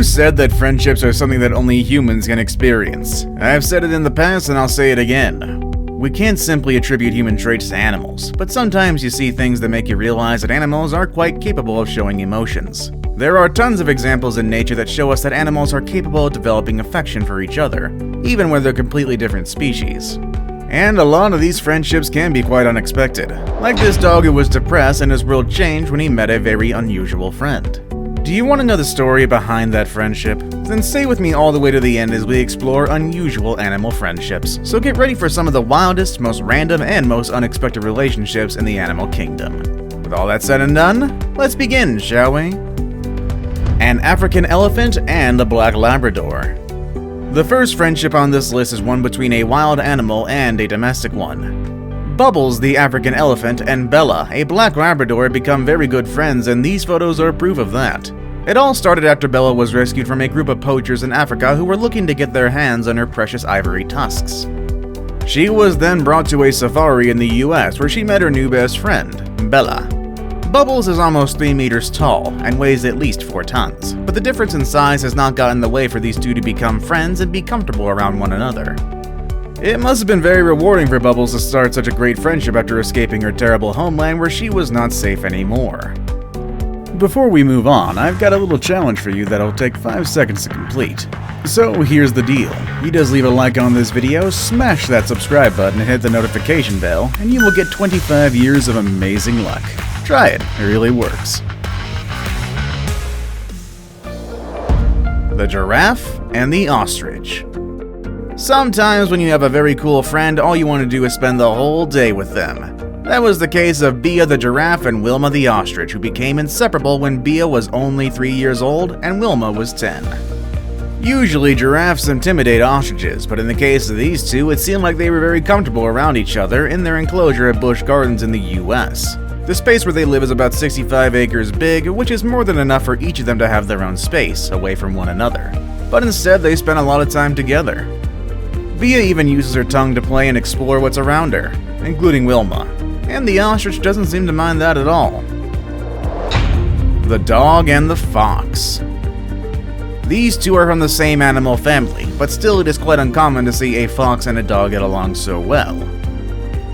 Who said that friendships are something that only humans can experience? I've said it in the past and I'll say it again. We can't simply attribute human traits to animals, but sometimes you see things that make you realize that animals are quite capable of showing emotions. There are tons of examples in nature that show us that animals are capable of developing affection for each other, even when they're completely different species. And a lot of these friendships can be quite unexpected, like this dog who was depressed and his world changed when he met a very unusual friend. Do you want to know the story behind that friendship? Then stay with me all the way to the end as we explore unusual animal friendships. So get ready for some of the wildest, most random, and most unexpected relationships in the animal kingdom. With all that said and done, let's begin, shall we? An African elephant and a black Labrador. The first friendship on this list is one between a wild animal and a domestic one. Bubbles, the African elephant, and Bella, a black Labrador, become very good friends, and these photos are proof of that. It all started after Bella was rescued from a group of poachers in Africa who were looking to get their hands on her precious ivory tusks. She was then brought to a safari in the US where she met her new best friend, Bella. Bubbles is almost 3 meters tall and weighs at least 4 tons, but the difference in size has not gotten in the way for these two to become friends and be comfortable around one another. It must have been very rewarding for Bubbles to start such a great friendship after escaping her terrible homeland where she was not safe anymore. Before we move on, I've got a little challenge for you that'll take 5 seconds to complete. So here's the deal. You just leave a like on this video, smash that subscribe button and hit the notification bell, and you will get 25 years of amazing luck. Try it really works. The giraffe and the ostrich. Sometimes when you have a very cool friend, all you want to do is spend the whole day with them. That was the case of Bia the giraffe and Wilma the ostrich, who became inseparable when Bia was only 3 years old and Wilma was 10. Usually giraffes intimidate ostriches, but in the case of these two, it seemed like they were very comfortable around each other in their enclosure at Busch Gardens in the US. The space where they live is about 65 acres big, which is more than enough for each of them to have their own space, away from one another. But instead, they spend a lot of time together. Bia even uses her tongue to play and explore what's around her, including Wilma, and the ostrich doesn't seem to mind that at all. The dog and the fox. These two are from the same animal family, but still it is quite uncommon to see a fox and a dog get along so well.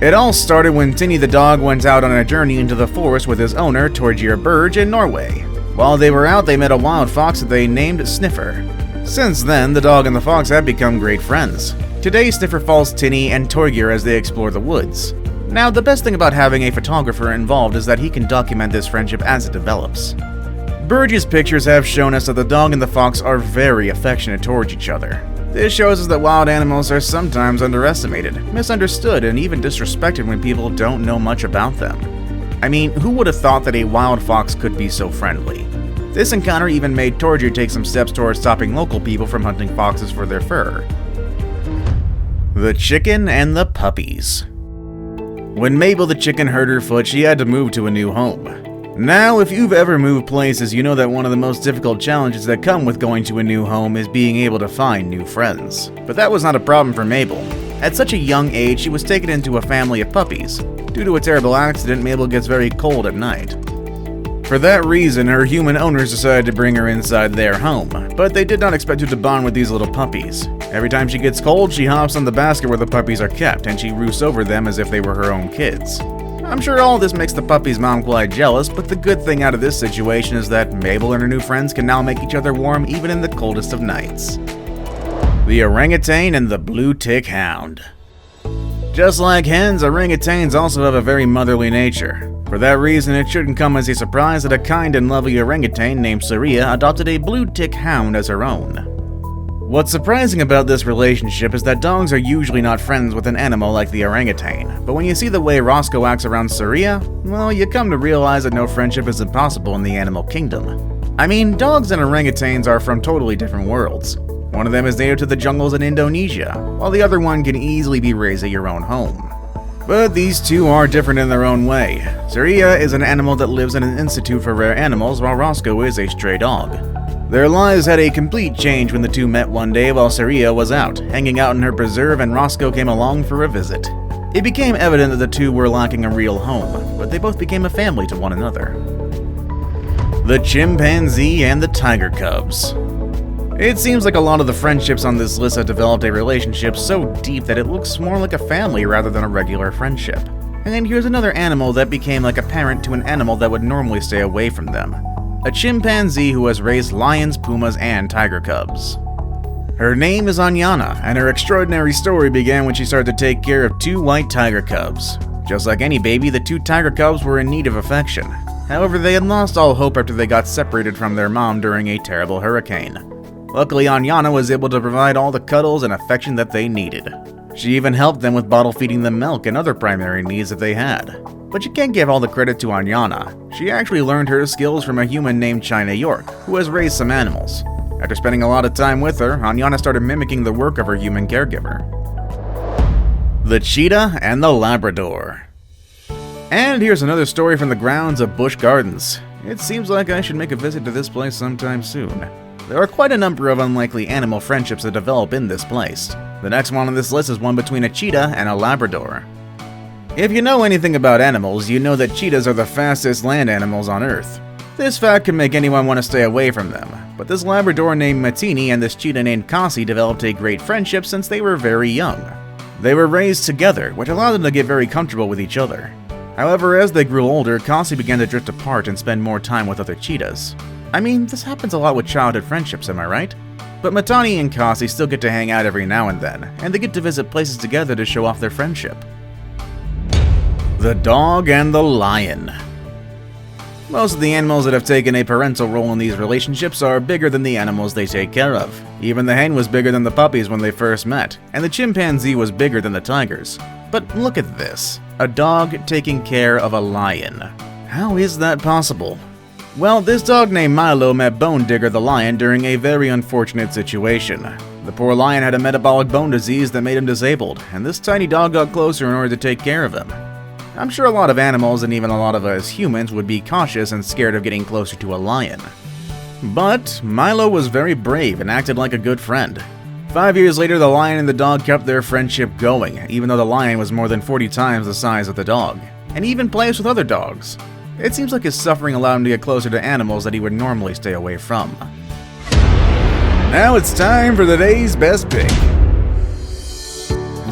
It all started when Tinny the dog went out on a journey into the forest with his owner, Torgeir Berge, in Norway. While they were out, they met a wild fox that they named Sniffer. Since then, the dog and the fox have become great friends. Today, Sniffer follows Tinny and Torgeir as they explore the woods. Now, the best thing about having a photographer involved is that he can document this friendship as it develops. Berge's pictures have shown us that the dog and the fox are very affectionate towards each other. This shows us that wild animals are sometimes underestimated, misunderstood, and even disrespected when people don't know much about them. I mean, who would have thought that a wild fox could be so friendly? This encounter even made Torgeir take some steps towards stopping local people from hunting foxes for their fur. The chicken and the puppies. When Mabel the chicken hurt her foot, she had to move to a new home. Now, if you've ever moved places, you know that one of the most difficult challenges that come with going to a new home is being able to find new friends. But that was not a problem for Mabel. At such a young age, she was taken into a family of puppies. Due to a terrible accident, Mabel gets very cold at night. For that reason, her human owners decided to bring her inside their home, but they did not expect her to bond with these little puppies. Every time she gets cold, she hops on the basket where the puppies are kept, and she roosts over them as if they were her own kids. I'm sure all this makes the puppy's mom quite jealous, but the good thing out of this situation is that Mabel and her new friends can now make each other warm even in the coldest of nights. The orangutan and the blue tick hound. Just like hens, orangutans also have a very motherly nature. For that reason, it shouldn't come as a surprise that a kind and lovely orangutan named Saria adopted a blue tick hound as her own. What's surprising about this relationship is that dogs are usually not friends with an animal like the orangutan, but when you see the way Roscoe acts around Saria, well, you come to realize that no friendship is impossible in the animal kingdom. I mean, dogs and orangutans are from totally different worlds. One of them is native to the jungles in Indonesia, while the other one can easily be raised at your own home. But these two are different in their own way. Saria is an animal that lives in an institute for rare animals, while Roscoe is a stray dog. Their lives had a complete change when the two met one day while Saria was out, hanging out in her preserve, and Roscoe came along for a visit. It became evident that the two were lacking a real home, but they both became a family to one another. The chimpanzee and the tiger cubs. It seems like a lot of the friendships on this list have developed a relationship so deep that it looks more like a family rather than a regular friendship. And here's another animal that became like a parent to an animal that would normally stay away from them. A chimpanzee who has raised lions, pumas, and tiger cubs. Her name is Anyana, and her extraordinary story began when she started to take care of 2 white tiger cubs. Just like any baby, the 2 tiger cubs were in need of affection. However, they had lost all hope after they got separated from their mom during a terrible hurricane. Luckily, Anyana was able to provide all the cuddles and affection that they needed. She even helped them with bottle feeding them milk and other primary needs that they had. But you can't give all the credit to Anyana. She actually learned her skills from a human named China York, who has raised some animals. After spending a lot of time with her, Anyana started mimicking the work of her human caregiver. The cheetah and the Labrador. And here's another story from the grounds of Busch Gardens. It seems like I should make a visit to this place sometime soon. There are quite a number of unlikely animal friendships that develop in this place. The next one on this list is one between a cheetah and a Labrador. If you know anything about animals, you know that cheetahs are the fastest land animals on Earth. This fact can make anyone want to stay away from them, but this Labrador named Matini and this cheetah named Cassie developed a great friendship since they were very young. They were raised together, which allowed them to get very comfortable with each other. However, as they grew older, Cassie began to drift apart and spend more time with other cheetahs. I mean, this happens a lot with childhood friendships, am I right? But Matani and Cassie still get to hang out every now and then, and they get to visit places together to show off their friendship. The dog and the lion. Most of the animals that have taken a parental role in these relationships are bigger than the animals they take care of. Even the hen was bigger than the puppies when they first met, and the chimpanzee was bigger than the tigers. But look at this, a dog taking care of a lion. How is that possible? Well, this dog named Milo met Bone Digger the lion during a very unfortunate situation. The poor lion had a metabolic bone disease that made him disabled, and this tiny dog got closer in order to take care of him. I'm sure a lot of animals and even a lot of us humans would be cautious and scared of getting closer to a lion. But Milo was very brave and acted like a good friend. 5 years later, the lion and the dog kept their friendship going, even though the lion was more than 40 times the size of the dog, and he even plays with other dogs. It seems like his suffering allowed him to get closer to animals that he would normally stay away from. Now it's time for the day's best pick.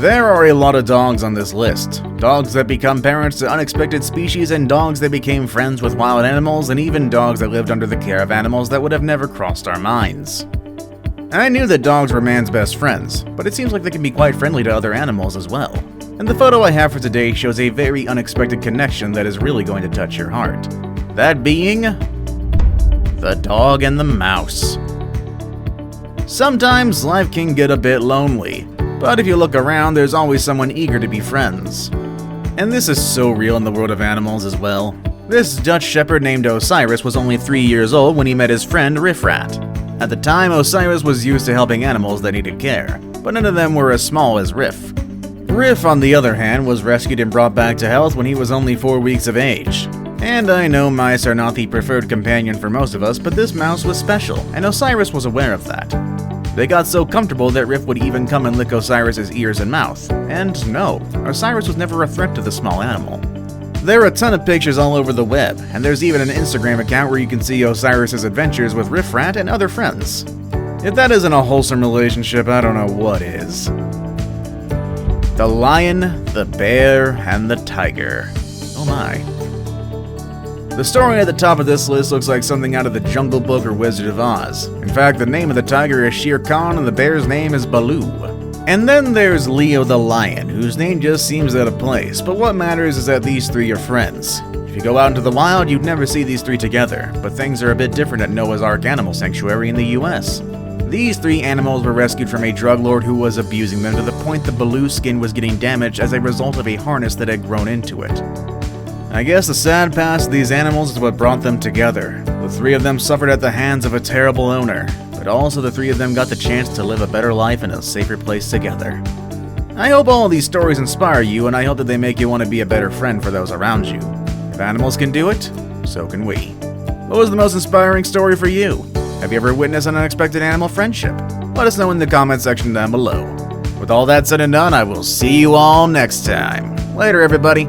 There are a lot of dogs on this list. Dogs that become parents to unexpected species, and dogs that became friends with wild animals, and even dogs that lived under the care of animals that would have never crossed our minds. I knew that dogs were man's best friends, but it seems like they can be quite friendly to other animals as well. And the photo I have for today shows a very unexpected connection that is really going to touch your heart. That being the dog and the mouse. Sometimes life can get a bit lonely, but if you look around, there's always someone eager to be friends. And this is so real in the world of animals as well. This Dutch shepherd named Osiris was only 3 years old when he met his friend Riff Rat. At the time, Osiris was used to helping animals that needed care, but none of them were as small as Riff. Riff, on the other hand, was rescued and brought back to health when he was only 4 weeks of age. And I know mice are not the preferred companion for most of us, but this mouse was special, and Osiris was aware of that. They got so comfortable that Riff would even come and lick Osiris's ears and mouth. And no, Osiris was never a threat to the small animal. There are a ton of pictures all over the web, and there's even an Instagram account where you can see Osiris's adventures with Riff Rat and other friends. If that isn't a wholesome relationship, I don't know what is. The lion, the bear, and the tiger. Oh my. The story at the top of this list looks like something out of the Jungle Book or Wizard of Oz. In fact, the name of the tiger is Shere Khan and the bear's name is Baloo. And then there's Leo the lion, whose name just seems out of place, but what matters is that these three are friends. If you go out into the wild, you'd never see these three together, but things are a bit different at Noah's Ark Animal Sanctuary in the US. These three animals were rescued from a drug lord who was abusing them to the point that Baloo's skin was getting damaged as a result of a harness that had grown into it. I guess the sad past of these animals is what brought them together. The three of them suffered at the hands of a terrible owner, but also the three of them got the chance to live a better life in a safer place together. I hope all of these stories inspire you, and I hope that they make you want to be a better friend for those around you. If animals can do it, so can we. What was the most inspiring story for you? Have you ever witnessed an unexpected animal friendship? Let us know in the comment section down below. With all that said and done, I will see you all next time. Later, everybody.